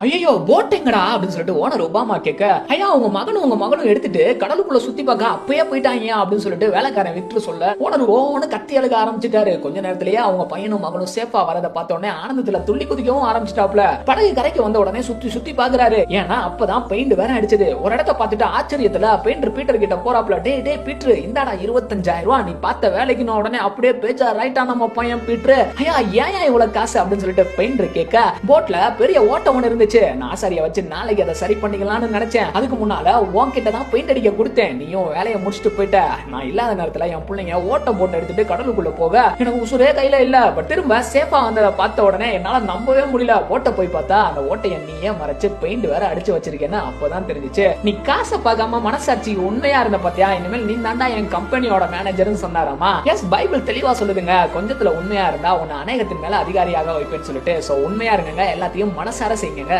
ஐயோ போட் எங்கடா அப்படின்னு சொல்லிட்டு ஓனர் ஒபாமா கேட்க, ஐயா உங்க மகனும் எடுத்துட்டு கடலுக்குள்ள சுத்தி பார்க்க அப்பயே போயிட்டாங்க அப்படின்னு சொல்லிட்டு வேலைக்காரன் விக்டர் சொல்ல, ஓனர் ஓன்னு கத்தி அழுக ஆரம்பிச்சிட்டாரு. கொஞ்ச நேரத்திலேயே அவங்க பையனும் மகனும் சேஃபா வரத பார்த்த உடனே ஆனந்தத்துல துள்ளி குதிக்கவும் ஆரம்பிச்சிட்டாப்ல. படகு கரைக்கு வந்த உடனே சுத்தி பாக்குறாரு. ஏன்னா அப்பதான் பெயிண்ட் வேற அடிச்சது. ஒரு இடத்த பார்த்துட்டு ஆச்சரியத்துல பெயிண்டர் பீட்டர் கிட்ட போறாப்ல, டே பீட்டர் இந்தாடா 25,000 ரூபாய், நீ பார்த்த வேலைக்கு. உடனே அப்படியே பேச்சா ரைட்டா நம்ம பையன் பீட்டர், ஐயா ஏன் இவ்வளவு காசு அப்படின்னு சொல்லிட்டு பெயிண்டர் கேட்க, போட்ல பெரிய ஓட்டம் ஒண்ணு இருந்துச்சு, நான் ஆசாரிய வச்சு நாளைக்கு அதை சரி பண்ணிக்கலாம்னு நினைச்சேன். அதுக்கு முன்னால உன்கிட்ட தான் பெயிண்ட் அடிக்க கொடுத்தேன், நீயும் வேலையை முடிச்சுட்டு போயிட்ட. நான் இல்லாத நேரத்துல என் பிள்ளைங்க ஓட்டம் போட்டு எடுத்துட்டு கடலுக்குள்ள போக எனக்கு உசுரே கையில இல்ல. பட் திரும்ப சேஃபா வந்ததை பார்த்த உடனே என்னால நம்பவே முடியல. ஓட்ட போய் பார்த்தா அந்த ஓட்டையை நீயே மறைச்சு பெயிண்ட் வேற அடிச்சு வச்சிருக்கேன்னு அப்பதான் தெரிஞ்சிச்சு. நீ காசை பார்க்காம மனசாட்சி உண்மையா இருந்த பாத்தியா, இனிமேல் நீ தாண்டா என் கம்பெனியோட மேனேஜர்னு சொன்னாராமா. எஸ் பைபிள் தெளிவா சொல்லுதுங்க, கொஞ்சத்துல உண்மையா இருந்தா உன்னை அநேகத்தின் மேல அதிகாரியாக வைப்பேன்னு சொல்லிட்டு. சோ உண்மையா இருங்க, எல்லாத்தையும் மனசார செய்யுங்க.